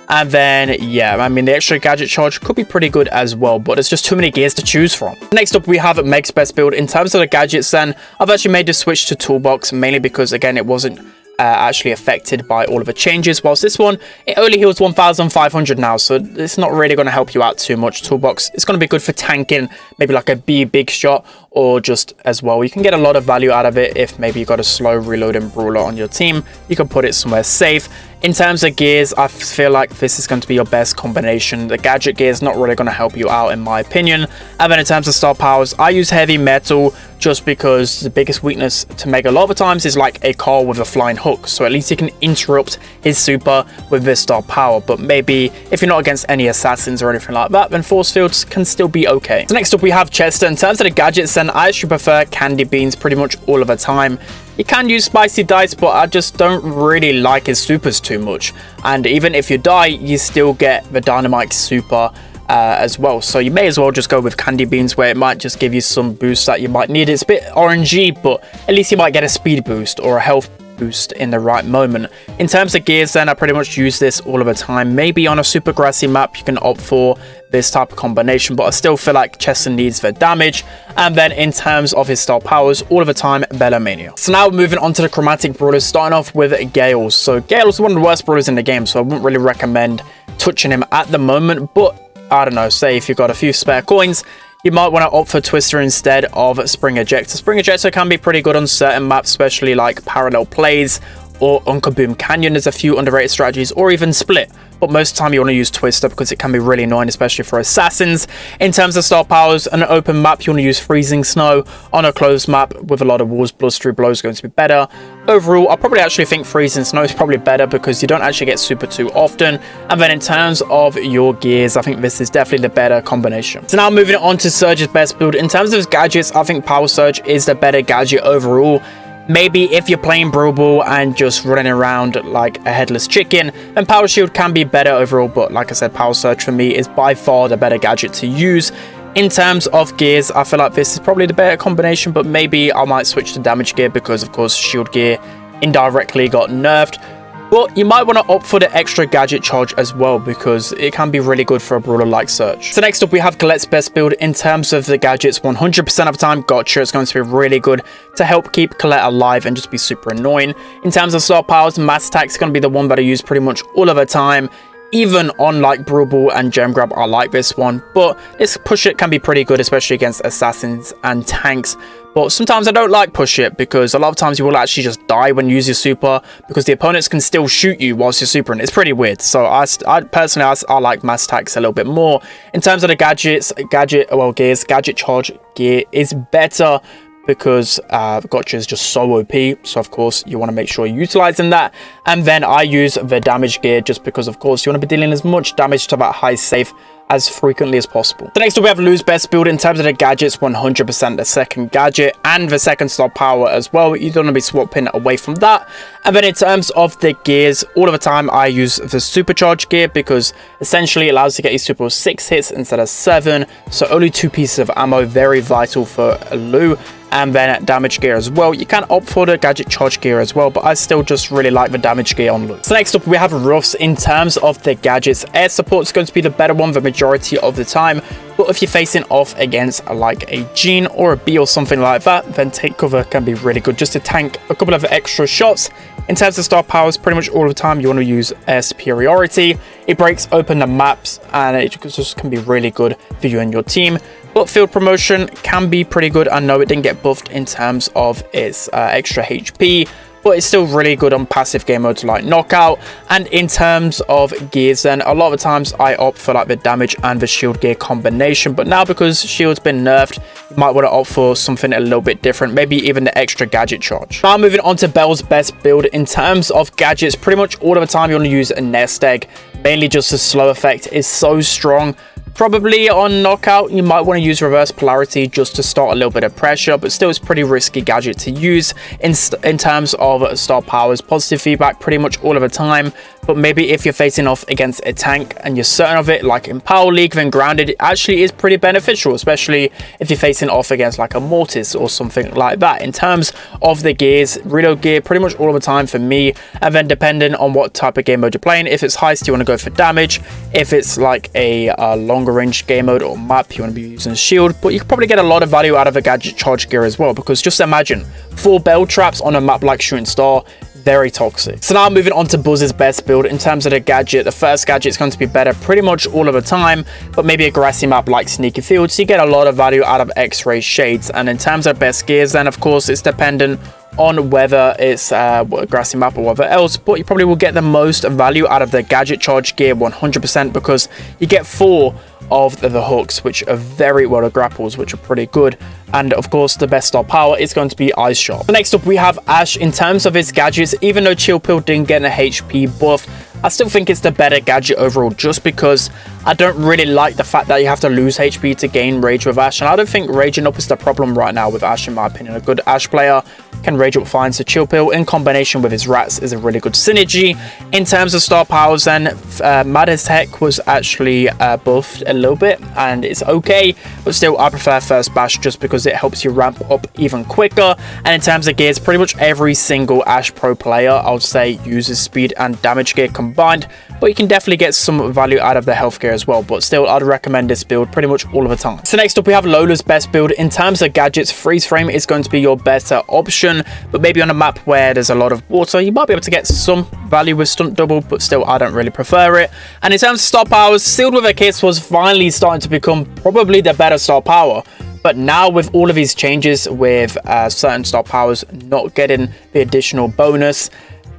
And then, yeah, I mean, the extra gadget charge could be pretty good as well, but there's just too many gears to choose from. Next up, we have Meg's best build. In terms of the gadgets then, I've actually made the switch to Toolbox, mainly because, again, it wasn't actually affected by all of the changes, whilst this one, it only heals 1,500 now, so it's not really going to help you out too much. Toolbox, it's going to be good for tanking, maybe like a big shot, or just as well, you can get a lot of value out of it if maybe you got a slow reloading brawler on your team. You can put it somewhere safe. In terms of gears, I feel like this is going to be your best combination. The gadget gear is not really going to help you out in my opinion. And then in terms of star powers, I use heavy metal just because the biggest weakness to Meg a lot of the times is like a Carl with a flying hook. So at least you can interrupt his super with this star power. But maybe if you're not against any assassins or anything like that, then force fields can still be okay. So next up we have Chester. In terms of the gadgets then, I actually prefer candy beans pretty much all of the time. You can use spicy dice, but I just don't really like his supers too much. And even if you die, you still get the dynamite super as well. So you may as well just go with candy beans, where it might just give you some boosts that you might need. It's a bit RNG, but at least you might get a speed boost or a health boost in the right moment. In terms of gears then, I pretty much use this all of the time. Maybe on a super grassy map you can opt for this type of combination, but I still feel like Chester needs the damage. And then in terms of his star powers, all of the time, Bella Mania. So now moving on to the chromatic brawlers, starting off with Gale. So Gale is one of the worst brawlers in the game, so I wouldn't really recommend touching him at the moment, but I don't know, say if you've got a few spare coins, you might want to opt for Twister instead of Spring Ejector. Spring Ejector can be pretty good on certain maps, especially like Parallel Plays or Uncle Boom Canyon. There's a few underrated strategies, or even Split. But most of the time you want to use Twister because it can be really annoying, especially for assassins. In terms of star powers, on an open map, you want to use Freezing Snow. On a closed map with a lot of walls, Blustery Blow is going to be better. Overall, I probably actually think Freezing Snow is probably better because you don't actually get super too often. And then in terms of your gears, I think this is definitely the better combination. So now moving on to Surge's best build. In terms of his gadgets, I think Power Surge is the better gadget overall. Maybe if you're playing Brawl Ball and just running around like a headless chicken, then Power Shield can be better overall, but like I said, Power Surge for me is by far the better gadget to use. In terms of gears, I feel like this is probably the better combination, but maybe I might switch to damage gear because of course shield gear indirectly got nerfed. But you might want to opt for the extra gadget charge as well because it can be really good for a brawler like Surge. So next up we have Colette's best build. In terms of the gadgets, 100% of the time Gotcha is going to be really good to help keep Colette alive and just be super annoying. In terms of star powers, Mass Attack is going to be the one that I use pretty much all of the time. Even on like Brawl Ball and Gem Grab, I like this one, but this Push It can be pretty good, especially against assassins and tanks. But sometimes I don't like Push It because a lot of times you will actually just die when you use your super because the opponents can still shoot you whilst you're supering. It's pretty weird. So I personally like Mass Attacks a little bit more. In terms of the gadgets, gears, gadget charge gear is better because Gotcha is just so OP, so of course you want to make sure you're utilizing that. And then I use the damage gear just because of course you want to be dealing as much damage to that high safe as frequently as possible. So next up we have Lou's best build. In terms of the gadgets, 100% the second gadget and the second star power as well. You don't want to be swapping away from that. And then in terms of the gears, all of the time I use the supercharge gear because essentially it allows you to get your super 6 hits instead of 7, so only 2 pieces of ammo, very vital for Lou. And then damage gear as well. You can opt for the gadget charge gear as well, but I still just really like the damage gear on Lou. So next up we have Ruffs. In terms of the gadgets, air support is going to be the better one the majority of the time, but if you're facing off against like a Jean or a B or something like that, then Take Cover can be really good just to tank a couple of extra shots. In terms of star powers, pretty much all the time you want to use air superiority. It breaks open the maps and it just can be really good for you and your team. But field promotion can be pretty good. I know it didn't get buffed in terms of its extra HP, but it's still really good on passive game modes like Knockout. And in terms of gears, then a lot of the times I opt for like the damage and the shield gear combination, but now because shield's been nerfed, you might want to opt for something a little bit different, maybe even the extra gadget charge. Now moving on to Belle's best build. In terms of gadgets, pretty much all of the time you want to use a nest egg, mainly just the slow effect is so strong. Probably on Knockout, you might want to use reverse polarity just to start a little bit of pressure, but still it's pretty risky gadget to use. In terms of star powers, positive feedback pretty much all of the time, but maybe if you're facing off against a tank and you're certain of it, like in Power League, then grounded actually is pretty beneficial, especially if you're facing off against like a Mortis or something like that. In terms of the gears, reload gear pretty much all of the time for me, and then depending on what type of game mode you're playing, if it's heist you want to go for damage, if it's like a longer range game mode or map you want to be using shield, but you can probably get a lot of value out of a gadget charge gear as well, because just imagine 4 Belle traps on a map like Shooting Star, very toxic. So now moving on to Buzz's best build. In terms of the gadget, the first gadget is going to be better pretty much all of the time, but maybe a grassy map like Sneaky Field, so you get a lot of value out of X-ray shades. And in terms of best gears, then of course it's dependent on whether it's a grassy map or whatever else, but you probably will get the most value out of the gadget charge gear 100%, because you get 4 of the hooks, which are very well grapples, which are pretty good. And of course the best star power is going to be Ice Shot. So next up we have Ash. In terms of his gadgets, even though Chill Pill didn't get an HP buff, I still think it's the better gadget overall, just because I don't really like the fact that you have to lose HP to gain rage with Ash, and I don't think raging up is the problem right now with Ash in my opinion. A good Ash player can rage up fine, so Chill Pill in combination with his rats is a really good synergy. In terms of star powers, then Mad as Heck was actually buffed a little bit, and it's okay, but still I prefer First Bash just because it helps you ramp up even quicker. And in terms of gears, pretty much every single Ash Pro player I would say uses speed and damage gear combined, but you can definitely get some value out of the health gear as well, but still I'd recommend this build pretty much all of the time. So next up we have Lola's best build. In terms of gadgets, freeze frame is going to be your better option, but maybe on a map where there's a lot of water you might be able to get some value with stunt double, but still I don't really prefer it. And in terms of star powers, sealed with a kiss was finally starting to become probably the better star power, but now with all of these changes with certain star powers not getting the additional bonus,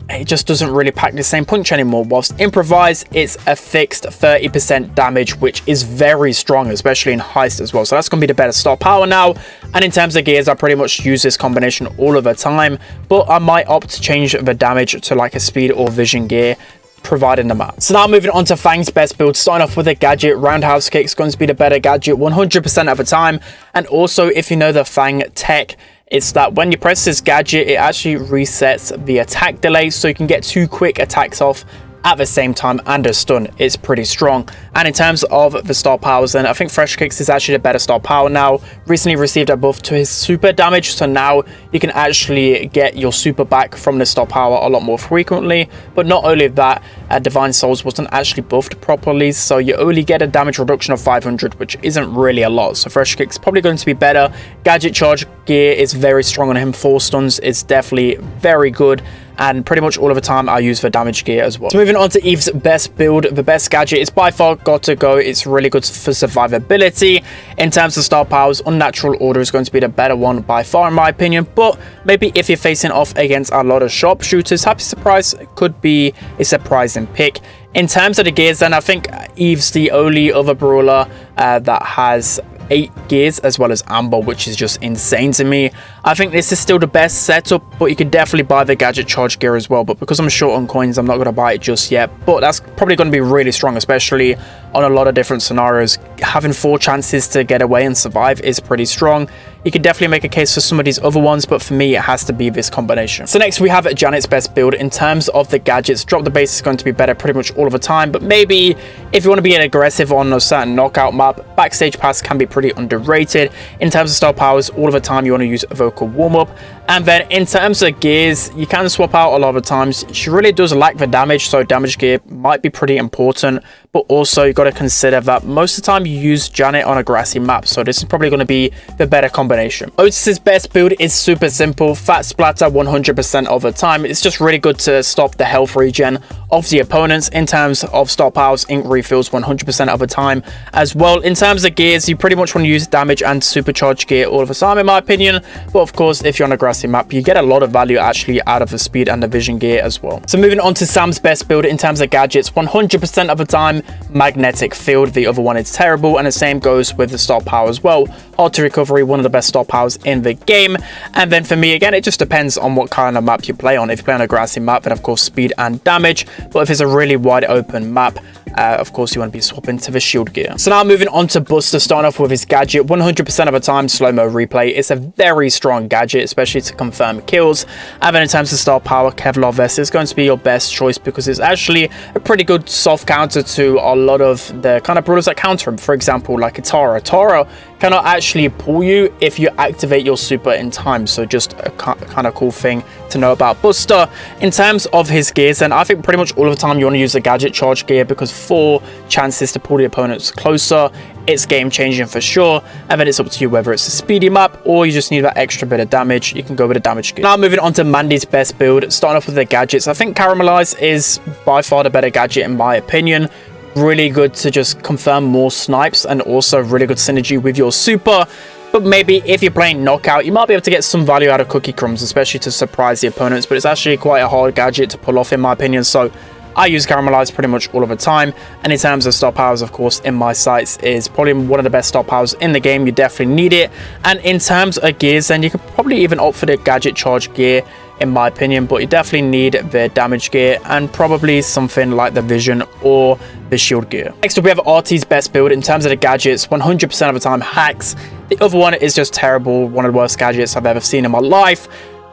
it just doesn't really pack the same punch anymore. Whilst improvise, it's a fixed 30% damage, which is very strong, especially in heist as well, so that's going to be the better star power now. And in terms of gears, I pretty much use this combination all of the time, but I might opt to change the damage to like a speed or vision gear, providing the map. So now moving on to Fang's best build, starting off with a gadget. Roundhouse kick is going to be the better gadget 100% of the time, and also if you know the Fang tech, it's that when you press this gadget, it actually resets the attack delay, so you can get 2 quick attacks off at the same time and a stun. It's pretty strong. And in terms of the star powers, then I think Fresh Kicks is actually the better star power now. Recently received a buff to his super damage, so now you can actually get your super back from the star power a lot more frequently. But not only that, Divine Souls wasn't actually buffed properly, so you only get a damage reduction of 500, which isn't really a lot, so Fresh Kicks probably going to be better. Gadget charge gear is very strong on him. 4 stuns is definitely very good, and pretty much all of the time I use the damage gear as well. So moving on to Eve's best build, the best gadget is by far got to go. It's really good for survivability. In terms of star powers, Unnatural Order is going to be the better one by far in my opinion, but maybe if you're facing off against a lot of sharpshooters, Happy Surprise could be a surprising pick. In terms of the gears, then I think Eve's the only other brawler that has 8 gears as well as Amber, which is just insane to me. I think this is still the best setup, but you could definitely buy the gadget charge gear as well, but because I'm short on coins, I'm not going to buy it just yet. But that's probably going to be really strong, especially on a lot of different scenarios. Having 4 chances to get away and survive is pretty strong. You could definitely make a case for some of these other ones, but for me it has to be this combination. So next we have Janet's best build. In terms of the gadgets, drop the base is going to be better pretty much all of the time, but maybe if you want to be aggressive on a certain knockout map, backstage pass can be pretty underrated. In terms of star powers, all of the time you want to use vocal warm-up. And then in terms of gears, you can swap out a lot of the times. She really does lack the damage, so damage gear might be pretty important, but but also you got to consider that most of the time you use Janet on a grassy map, so this is probably going to be the better combination. Otis's best build is super simple, fat splatter 100% of the time. It's just really good to stop the health regen of the opponents. In terms of star powers, ink refills 100% of the time as well. In terms of gears, you pretty much want to use damage and supercharged gear all of the time in my opinion, but of course if you're on a grassy map you get a lot of value actually out of the speed and the vision gear as well. So moving on to Sam's best build in terms of gadgets, 100% of the time magnetic field, the other one is terrible, and the same goes with the star power as well. Auto recovery, one of the best star powers in the game. And then for me again, it just depends on what kind of map you play on. If you play on a grassy map, then of course speed and damage, but if it's a really wide open map, of course you want to be swapping to the shield gear. So now moving on to Buster, starting off with his gadget, 100% of the time slow-mo replay. It's a very strong gadget, especially to confirm kills. And then in terms of star power, Kevlar vest is going to be your best choice because it's actually a pretty good soft counter to a lot of the kind of brawlers that counter him. For example, like a Tara. Tara cannot actually pull you if you activate your super in time, so just a kind of cool thing to know about Buster. In terms of his gears, then I think pretty much all of the time you want to use the gadget charge gear because 4 chances to pull the opponents closer, it's game changing for sure. And then it's up to you whether it's a speedy map or you just need that extra bit of damage. You can go with a damage gear. Now moving on to Mandy's best build, starting off with the gadgets, I think Caramelize is by far the better gadget in my opinion. Really good to just confirm more snipes and also really good synergy with your super. But maybe if you're playing knockout, you might be able to get some value out of cookie crumbs, especially to surprise the opponents, but it's actually quite a hard gadget to pull off in my opinion, so I use Caramelize pretty much all of the time. And in terms of star powers, of course, in my sights is probably one of the best star powers in the game. You definitely need it. And in terms of gears, then you could probably even opt for the gadget charge gear in my opinion, but you definitely need the damage gear and probably something like the vision or the shield gear. Next up we have RT's best build in terms of the gadgets, 100% of the time hacks. The other one is just terrible, one of the worst gadgets I've ever seen in my life.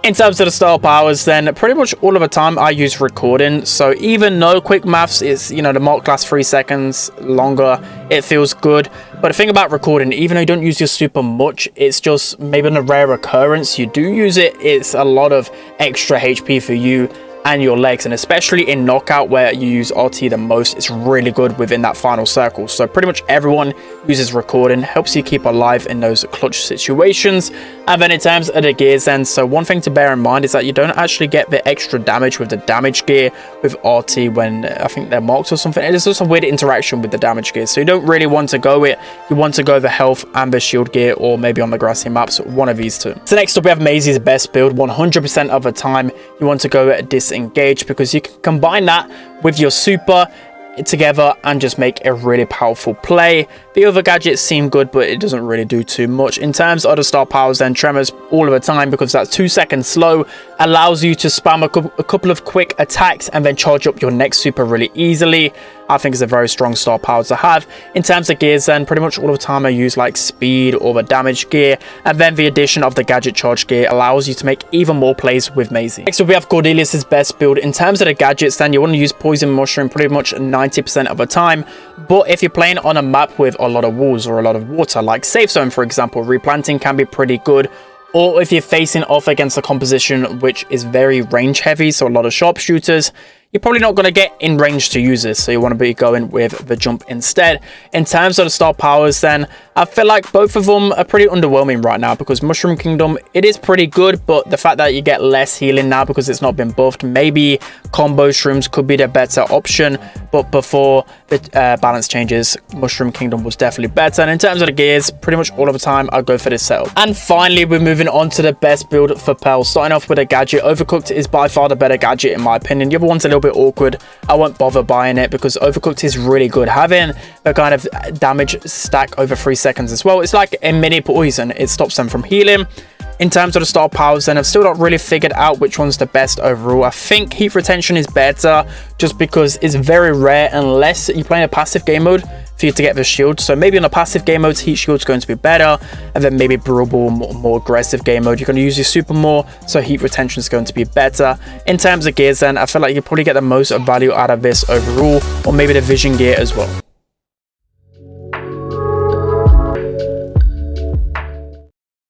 In terms of the star powers, then pretty much all of the time I use recording, so even though quick maths is, you know, the mark lasts 3 seconds longer, it feels good. But the thing about recording, even though you don't use your super much, it's just maybe on a rare occurrence you do use it, it's a lot of extra HP for you and your legs, and especially in knockout where you use RT the most, it's really good within that final circle. So pretty much everyone uses recording, helps you keep alive in those clutch situations. And then in terms of the gears then, so one thing to bear in mind is that you don't actually get the extra damage with the damage gear with RT when I think they're marked or something. It's just a weird interaction with the damage gear, so you don't really want to go it. You want to go the health and the shield gear, or maybe on the grassy maps, one of these two. So next up we have Maisie's best build, 100% of the time you want to go disengage because you can combine that with your super together and just make a really powerful play. The other gadgets seem good, but it doesn't really do too much. In terms of the star powers, then Tremors all of the time because that's 2 seconds slow, allows you to spam a couple of quick attacks and then charge up your next super really easily. I think it's a very strong star power to have. In terms of gears, then pretty much all of the time I use like speed or the damage gear, and then the addition of the gadget charge gear allows you to make even more plays with Maisie. Next up we have Cordelius's best build. In terms of the gadgets, then you want to use poison mushroom pretty much 90% of the time, but if you're playing on a map with a lot of walls or a lot of water, like safe zone for example, replanting can be pretty good. Or if you're facing off against a composition which is very range heavy, so a lot of sharpshooters, you're probably not going to get in range to use this, so you want to be going with the jump instead. In terms of the star powers, then I feel like both of them are pretty underwhelming right now because Mushroom Kingdom, it is pretty good, but the fact that you get less healing now because it's not been buffed, maybe combo shrooms could be the better option, but before the balance changes, Mushroom Kingdom was definitely better. And in terms of the gears, pretty much all of the time I'll go for this setup. And finally, we're moving on to the best build for Belle. Starting off with a gadget, Overcooked is by far the better gadget in my opinion. The other one's a little bit awkward. I won't bother buying it because Overcooked is really good. Having the kind of damage stack over 3 seconds as well, it's like a mini poison. It stops them from healing. In terms of the star powers, then I've still not really figured out which one's the best overall. I think heat retention is better just because it's very rare unless you're playing a passive game mode for you to get the shield. So maybe on a passive game mode, heat shield's going to be better, and then maybe durable, more aggressive game mode, you're going to use your super more, so heat retention is going to be better. In terms of gears, then I feel like you probably get the most value out of this overall, or maybe the vision gear as well.